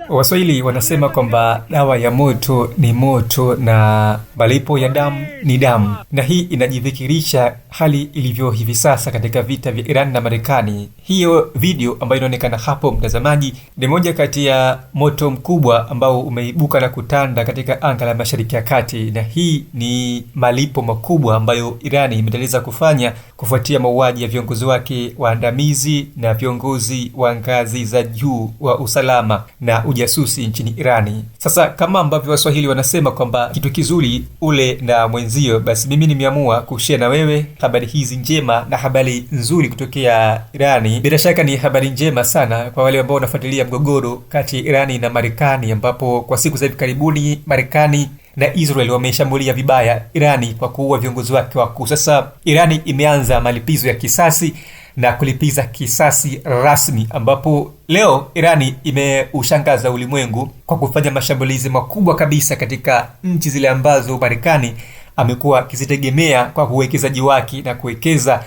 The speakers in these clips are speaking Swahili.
Waswahili wanasema kwamba dawa ya moto ni moto na malipo ya damu ni damu, na hii inajidhihirisha hali ilivyo hivi sasa katika vita vya Iran na Marekani. Hiyo video ambayo inaonekana hapo, mtazamaji, ni moja kati ya moto mkubwa ambao umeibuka na kutanda katika anga la Mashariki ya Kati, na hii ni malipo makubwa ambayo Irani imeendelea kufanya kufuatia mauaji ya viongozi wake waandamizi na viongozi wa ngazi za juu wa usalama na ujasusi nchini Irani. Sasa kama ambavyo Waswahili wanasema kwamba kitu kizuri ule na mwenzio, basi mimi nimeamua kushare na wewe habari hizi njema na habari nzuri kutokea Irani. Bila shaka ni habari njema sana kwa wale ambao wanafuatilia mgogoro kati ya Irani na Marekani, ambapo kwa siku za hivi karibuni Marekani na Israel wameshambulia vibaya Irani kwa kuua viongozi wake wakuu. Sasa Irani imeanza malipizo ya kisasi na kulipiza kisasi rasmi, ambapo leo Irani imeushangaza ulimwengu kwa kufanya mashambulizi makubwa kabisa katika nchi zile ambazo Marekani amekuwa akizitegemea kwa uwekezaji wake na kuwekeza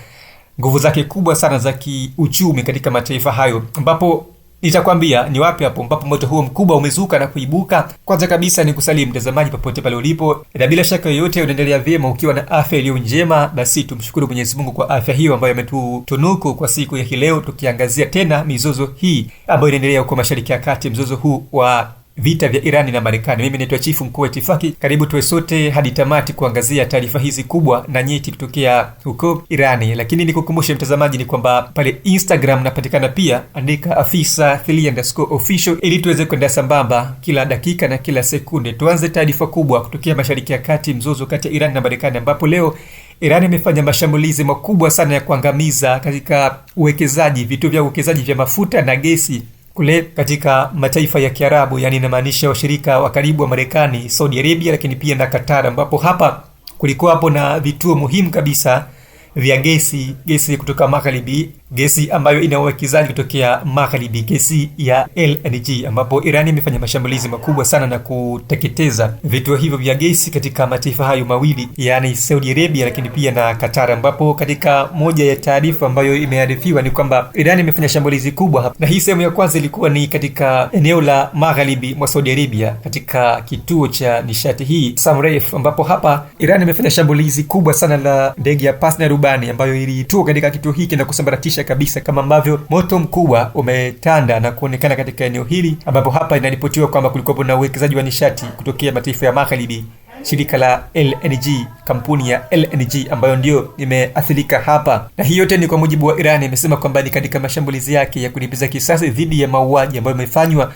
nguvu zake kubwa sana za kiuchumi katika mataifa hayo, ambapo nitakwambia ni wapi hapo ambapo moto huo mkubwa umezuka na kuibuka. Kwanza kabisa ni kusalimu mtazamaji popote pale ulipo, na bila shaka yoyote unaendelea vyema ukiwa na afya iliyo njema. Basi tumshukuru Mwenyezi Mungu kwa afya hiyo ambayo ametutunuku kwa siku ya leo, tukiangazia tena mizozo hii ambayo inaendelea huko Mashariki ya Kati, mzozo huu wa vita vya Irani na Marekani. Mimi naitwa Chifu Mkuu wa Itifaki. Karibu tuwe sote hadi tamati kuangazia taarifa hizi kubwa na nyeti kutokea huko Irani. Lakini nikukumbushe mtazamaji ni kwamba pale Instagram napatikana pia, andika afisa3_official ili tuweze kwenda sambamba kila dakika na kila sekunde. Tuanze taarifa kubwa kutokea Mashariki ya Kati, mzozo kati ya Irani na Marekani, ambapo leo Irani imefanya mashambulizi makubwa sana ya kuangamiza katika uwekezaji, vitu vya uwekezaji vya mafuta na gesi kule katika mataifa ya Kiarabu, yani inamaanisha washirika wa karibu wa Marekani, Saudi Arabia, lakini pia na Qatar, ambapo hapa kulikuwa hapo na vituo muhimu kabisa vya gesi kutoka magharibi, gesi ambayo ina uwekezaji kutokea magharibi, gesi ya LNG, ambapo Irani imefanya mashambulizi makubwa sana na kuteketeza vituo hivyo vya gesi katika mataifa hayo mawili, yani Saudi Arabia lakini pia na Qatar, ambapo katika moja ya taarifa ambayo imearifiwa ni kwamba Irani imefanya shambulizi kubwa hapa, na hii sehemu ya kwanza ilikuwa ni katika eneo la magharibi mwa Saudi Arabia katika kituo cha nishati hii Samref, ambapo hapa Irani imefanya shambulizi kubwa sana la ndege ya pasi na rubani ambayo ilitua katika kituo hiki na kusambaratisha kabisa, kama ambavyo moto mkubwa umetanda na kuonekana katika eneo hili, ambapo hapa inaripotiwa kwamba kulikuwa na uwekezaji wa nishati kutokea mataifa ya magharibi, shirika la LNG, kampuni ya LNG ambayo ndio imeathirika hapa. Na hii yote ni kwa mujibu wa Irani, imesema kwamba ni katika mashambulizi yake ya kulipiza kisasi dhidi ya mauaji ambayo imefanywa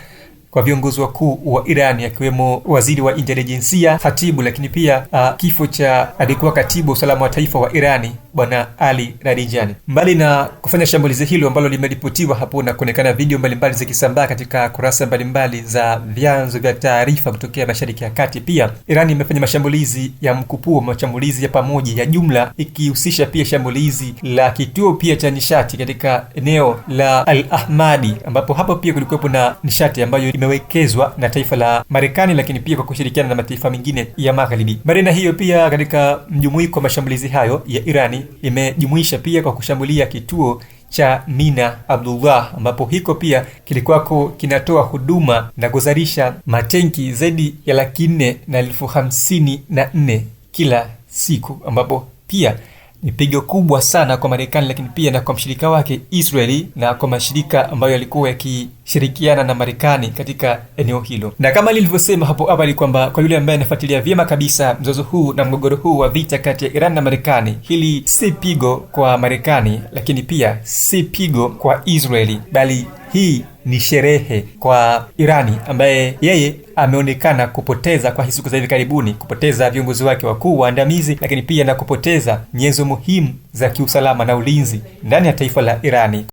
kwa viongozi wakuu wa Irani, akiwemo waziri wa intelijensia Khatibu, lakini pia kifo cha alikuwa katibu usalama wa taifa wa Irani Bwana Ali Larijani. Mbali na kufanya shambulizi hilo ambalo limeripotiwa hapo na kuonekana video mbalimbali zikisambaa katika kurasa mbalimbali za vyanzo vya taarifa kutokea Mashariki ya Kati, pia Irani imefanya mashambulizi ya mkupuo, mashambulizi ya pamoja ya jumla, ikihusisha pia shambulizi la kituo pia cha nishati katika eneo la Al-Ahmadi, ambapo hapo pia kulikuwa na nishati ambayo imewekezwa na taifa la Marekani, lakini pia kwa kushirikiana na mataifa mengine ya magharibi. Mbali na hiyo, pia katika mjumuiko wa mashambulizi hayo ya Irani imejumuisha pia kwa kushambulia kituo cha Mina Abdullah, ambapo hiko pia kilikuwako kinatoa huduma na kuzalisha matenki zaidi ya 454,054 kila siku, ambapo pia ni pigo kubwa sana kwa Marekani, lakini pia na kwa mshirika wake Israeli na kwa mashirika ambayo yalikuwa yakishirikiana na Marekani katika eneo hilo. Na kama nilivyosema hapo awali kwamba kwa yule ambaye anafuatilia vyema kabisa mzozo huu na mgogoro huu wa vita kati ya Iran na Marekani, hili si pigo kwa Marekani, lakini pia si pigo kwa Israeli, bali hii ni sherehe kwa Irani ambaye yeye ameonekana kupoteza kwa siku za hivi karibuni, kupoteza viongozi wake wakuu waandamizi, lakini pia na kupoteza nyenzo muhimu za kiusalama na ulinzi ndani ya taifa la Irani.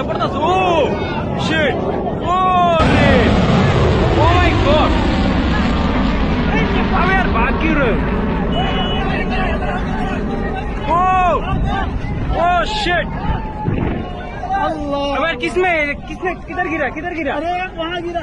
Portas! Oh! Shit! Oh! Oh shit! अबे किसमें किधर गिरा? अरे वहाँ गिरा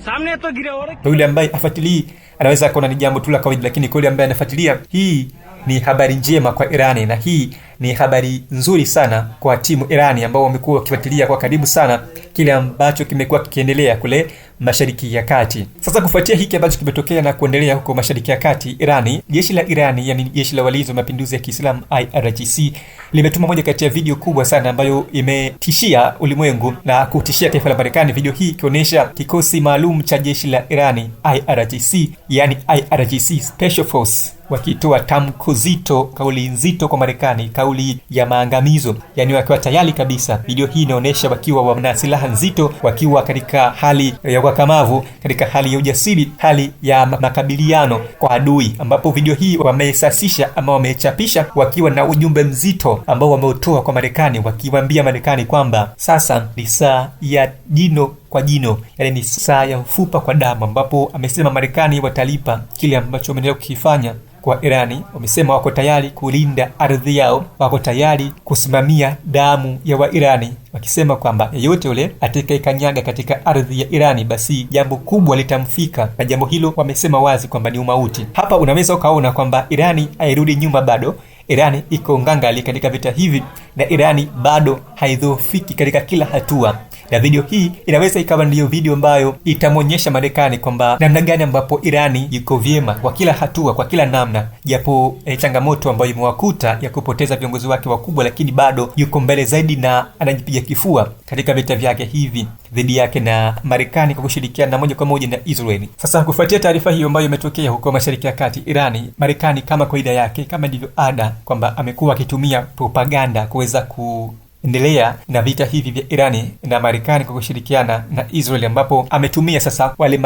सामने तो गिरा. Kwa yule ambaye afuatilii anaweza kuona ni jambo tu la kawaida, lakini kwa yule ambaye anafuatilia, hii ni habari njema kwa Irani, na hii ni habari nzuri sana kwa timu Irani ambao wamekuwa wakifuatilia kwa karibu sana kile ambacho kimekuwa kikiendelea kule Mashariki ya Kati. Sasa kufuatia hiki ambacho kimetokea na kuendelea huko Mashariki ya Kati, Irani, jeshi la Irani, yani jeshi la walinzi wa mapinduzi ya Kiislamu IRGC, limetuma moja kati ya video kubwa sana ambayo imetishia ulimwengu na kutishia taifa la Marekani. Video hii ikionyesha kikosi maalum cha jeshi la Irani IRGC, yani IRGC Special Force, wakitoa tamko zito, kauli nzito kwa Marekani, kauli ya maangamizo, yani wakiwa tayari kabisa. Video hii inaonyesha wakiwa wana silaha nzito, wakiwa katika hali ya wakamavu, katika hali ya ujasiri, hali ya makabiliano kwa adui, ambapo video hii wameisasisha ama wamechapisha wakiwa na ujumbe mzito ambao wameutoa kwa Marekani, wakiwaambia Marekani kwamba sasa ni saa ya jino kwa jino, yani ni saa ya mfupa kwa damu, ambapo amesema Marekani watalipa kile ambacho wameendelea kukifanya kwa Irani. Wamesema wako tayari kulinda ardhi yao, wako tayari kusimamia damu ya Wairani, wakisema kwamba yeyote yule atakayekanyaga katika ardhi ya Irani basi jambo kubwa litamfika, na jambo hilo wamesema wazi kwamba ni umauti. Hapa unaweza ukaona kwamba Irani hairudi nyuma bado. Irani iko ngangali katika vita hivi, na Irani bado haidhoofiki katika kila hatua. Na video hii inaweza ikawa ndiyo video ambayo itamonyesha Marekani kwamba namna gani ambapo Irani yuko vyema kwa kila hatua, kwa kila namna, japo changamoto ambayo imewakuta ya kupoteza viongozi wake wakubwa, lakini bado yuko mbele zaidi na anajipiga kifua katika vita vyake hivi dhidi yake na Marekani kwa kushirikiana na moja kwa moja na Israeli. Sasa kufuatia taarifa hiyo ambayo imetokea huko Mashariki ya Kati, Irani, Marekani kama kawaida yake, kama ndivyo ada, kwamba amekuwa akitumia propaganda kuweza kuendelea na vita hivi vya Irani na Marekani kwa kushirikiana na Israeli, ambapo ametumia sasa wale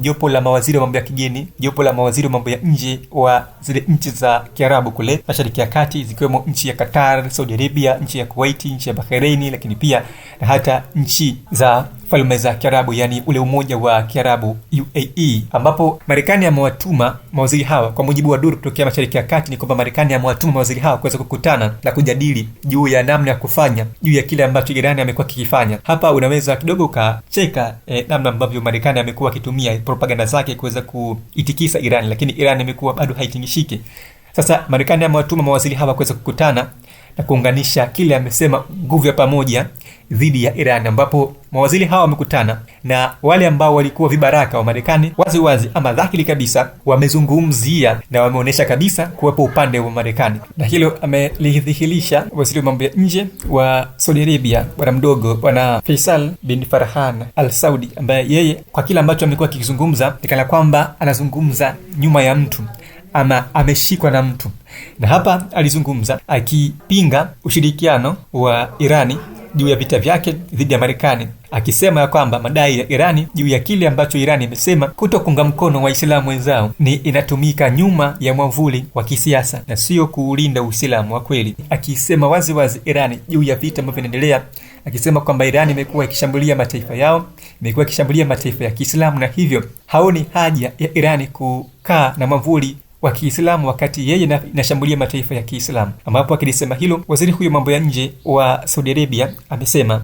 jopo la mawaziri wa mambo ya kigeni, jopo la mawaziri wa mambo ya nje wa zile nchi za Kiarabu kule Mashariki ya Kati, zikiwemo nchi ya Qatar, Saudi Arabia, nchi ya Kuwait, nchi ya Bahrain, lakini pia na hata nchi za Falme za Kiarabu, yani ule umoja wa Kiarabu UAE, ambapo Marekani amewatuma mawaziri hawa. Kwa mujibu wa duru kutokea Mashariki ya Kati ni kwamba Marekani amewatuma mawaziri hawa kuweza kukutana na kujadili juu ya namna ya kufanya, juu ya kile ambacho Irani amekuwa kikifanya. Hapa unaweza kidogo ukacheka namna ambavyo Marekani amekuwa akitumia propaganda zake kuweza kuitikisa Irani, lakini Irani imekuwa bado haitingishiki. Sasa Marekani amewatuma mawaziri hawa kuweza kukutana na kuunganisha kile amesema nguvu ya pamoja dhidi ya Iran, ambapo mawaziri hawa wamekutana na wale ambao walikuwa vibaraka wa Marekani wazi ama dhahiri kabisa wamezungumzia na wameonyesha kabisa kuwepo upande wa Marekani, na hilo amelidhihirisha waziri wa mambo ya nje wa Saudi Arabia, bwana mdogo, bwana Faisal bin Farhan Al Saudi, ambaye yeye kwa kila ambacho amekuwa akizungumza ni kana kwamba anazungumza nyuma ya mtu ama ameshikwa na mtu. Na hapa alizungumza akipinga ushirikiano wa Irani juu ya vita vyake dhidi ya Marekani, akisema ya kwamba madai ya Irani juu ya kile ambacho Irani imesema kutokunga mkono Waislamu wenzao ni inatumika nyuma ya mwavuli wa kisiasa na sio kuulinda Uislamu wa kweli, akisema wazi Irani juu ya vita ambavyo vinaendelea, akisema kwamba Irani imekuwa ikishambulia mataifa yao, imekuwa ikishambulia mataifa ya Kiislamu, na hivyo haoni haja ya Irani kukaa na mwavuli wa Kiislamu wakati yeye inashambulia mataifa ya Kiislamu. Ambapo akilisema hilo, waziri huyo mambo ya nje wa Saudi Arabia amesema,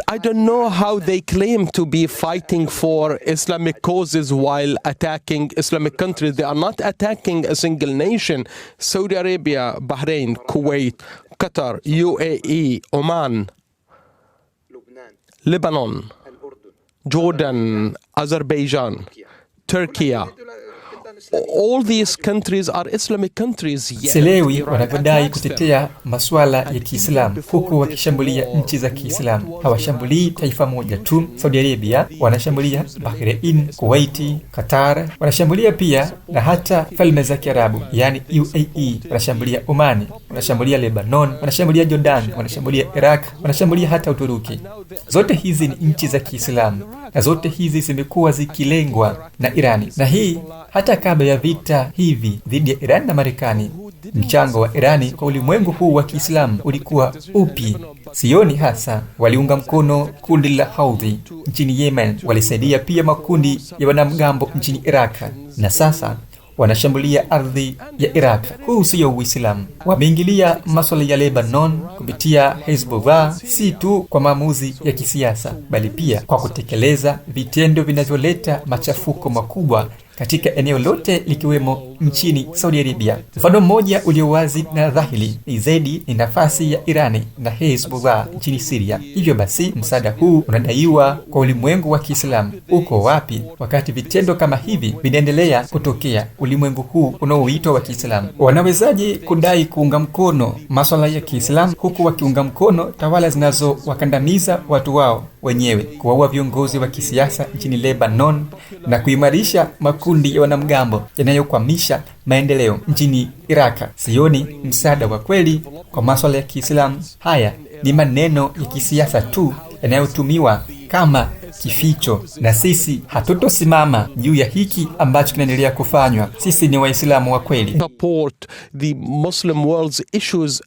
I don't know how they claim to be fighting for Islamic causes while attacking Islamic countries. They are not attacking a single nation. Saudi Arabia, Bahrain, Kuwait, Qatar, UAE, Oman, Lebanon, Jordan, Azerbaijan, Turkey. All these countries are Islamic countries. Selewi wanavyodai kutetea masuala ya Kiislamu huku wakishambulia nchi za Kiislamu. Hawashambulii taifa moja tu. Saudi Arabia wanashambulia Bahrain, Kuwait, Qatar, wanashambulia pia na hata Falme za Kiarabu yani UAE, wanashambulia Oman, wanashambulia Lebanon, wanashambulia Jordan, wanashambulia Iraq, wanashambulia hata Uturuki. Zote hizi ni nchi za Kiislamu na zote hizi zimekuwa zikilengwa na Irani. Na hii hata kabla ya vita hivi dhidi ya Irani na Marekani, mchango wa Irani kwa ulimwengu huu wa Kiislamu ulikuwa upi? Sioni hasa waliunga mkono kundi la Houthi nchini Yemen, walisaidia pia makundi ya wanamgambo nchini Iraq, na sasa wanashambulia ardhi ya Iraq. Huu sio Uislamu. Wameingilia masuala ya Lebanon kupitia Hezbollah, si tu kwa maamuzi ya kisiasa, bali pia kwa kutekeleza vitendo vinavyoleta machafuko makubwa katika eneo lote likiwemo nchini Saudi Arabia. Mfano mmoja ulio wazi na dhahiri zaidi ni nafasi ya Irani na Hezbollah nchini Syria. Hivyo basi, msaada huu unadaiwa kwa ulimwengu wa Kiislamu uko wapi wakati vitendo kama hivi vinaendelea kutokea ulimwengu huu unaoitwa wa Kiislamu? Wanawezaje kudai kuunga mkono masuala ya Kiislamu huku wakiunga mkono tawala zinazowakandamiza watu wao wenyewe, kuwaua viongozi wa kisiasa nchini Lebanon na kuimarisha makundi ya wanamgambo yanayokwamisha maendeleo nchini Iraq? Sioni msaada wa kweli kwa masuala ya Kiislamu. Haya ni maneno ya kisiasa tu yanayotumiwa kama kificho, na sisi hatutosimama juu ya hiki ambacho kinaendelea kufanywa. Sisi ni Waislamu wa kweli. Support the Muslim world's issues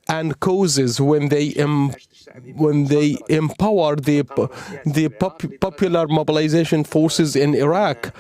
and causes when they empower the popular mobilization forces in Iraq,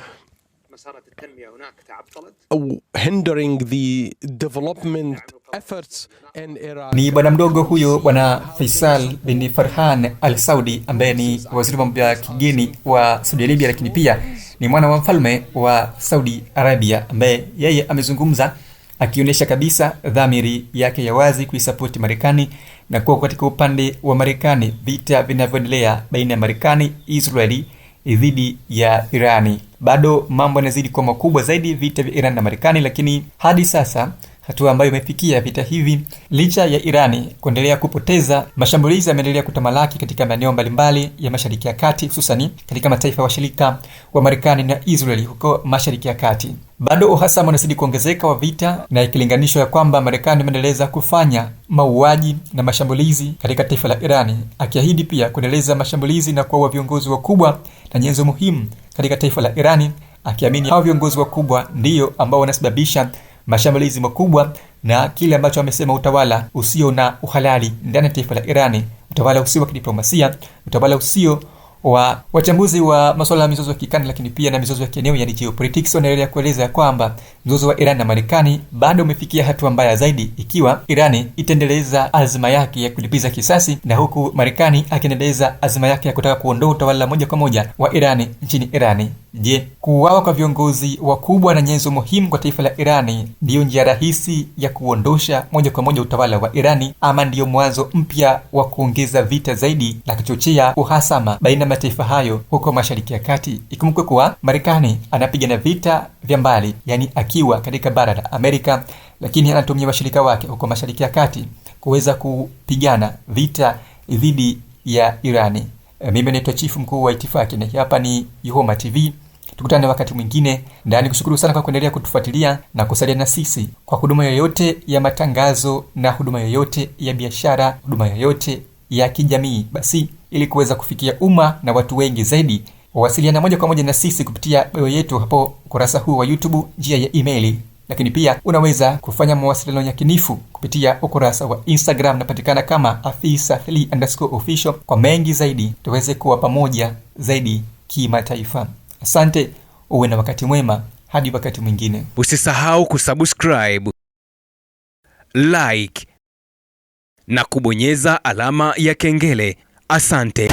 hindering the development efforts in Iraq. Ni bwana mdogo huyo, bwana Faisal bin Farhan Al Saudi, ambaye ni waziri wa mambo ya kigeni wa Saudi Arabia, lakini pia ni mwana wa mfalme wa Saudi Arabia, ambaye yeye amezungumza akionyesha kabisa dhamiri yake ya wazi kuisapoti Marekani na kuwa katika upande wa Marekani vita vinavyoendelea baina ya Marekani, Israeli dhidi ya Irani. Bado mambo yanazidi kuwa makubwa zaidi vita vya Iran na Marekani, lakini hadi sasa hatua ambayo imefikia vita hivi, licha ya Irani kuendelea kupoteza, mashambulizi yameendelea kutamalaki katika maeneo mbalimbali ya Mashariki ya Kati, hususani katika mataifa washirika wa Marekani na Israeli huko Mashariki ya Kati. Bado uhasama unazidi kuongezeka wa vita, na ikilinganishwa ya kwamba Marekani imeendeleza kufanya mauaji na mashambulizi katika taifa la Irani, akiahidi pia kuendeleza mashambulizi na kuua viongozi wakubwa na nyenzo muhimu katika taifa la Irani, akiamini hao viongozi wakubwa ndio ambao wanasababisha mashambulizi makubwa na kile ambacho amesema utawala usio na uhalali ndani ya taifa la Irani, utawala usio wa kidiplomasia, utawala usio wa wachambuzi wa masuala ya mizozo ya kikanda, lakini pia na mizozo ya kieneo, yani geopolitics. Wanaendelea kueleza kwamba mzozo wa Iran na Marekani bado umefikia hatua mbaya zaidi ikiwa Irani itaendeleza azma yake ya kulipiza kisasi, na huku Marekani akiendeleza azma yake ya kutaka kuondoa utawala moja kwa moja wa Irani nchini Irani. Je, kuuawa kwa viongozi wakubwa na nyenzo muhimu kwa taifa la Irani ndiyo njia rahisi ya kuondosha moja kwa moja utawala wa Irani, ama ndiyo mwanzo mpya wa kuongeza vita zaidi na kuchochea uhasama baina mataifa hayo huko Mashariki ya Kati? Ikumbukwe kuwa Marekani anapigana vita vya mbali, yani akiwa katika bara la Amerika, lakini anatumia washirika wake huko Mashariki ya Kati kuweza kupigana vita dhidi ya Irani. Mimi naitwa Chifu Mkuu wa Itifaki na hapa ni Yuhoma TV. Tukutane wakati mwingine, na nikushukuru sana kwa kuendelea kutufuatilia na kusalia na sisi kwa huduma yoyote ya matangazo na huduma yoyote ya biashara, huduma yoyote ya kijamii. Basi ili kuweza kufikia umma na watu wengi zaidi, wasiliana moja kwa moja na sisi kupitia bio yetu hapo kurasa huu wa YouTube, njia ya email. Lakini pia unaweza kufanya mawasiliano yakinifu kupitia ukurasa wa Instagram, napatikana kama afisa3_official. Kwa mengi zaidi tuweze kuwa pamoja zaidi kimataifa. Asante, uwe na wakati mwema hadi wakati mwingine. Usisahau kusubscribe, like na kubonyeza alama ya kengele. Asante.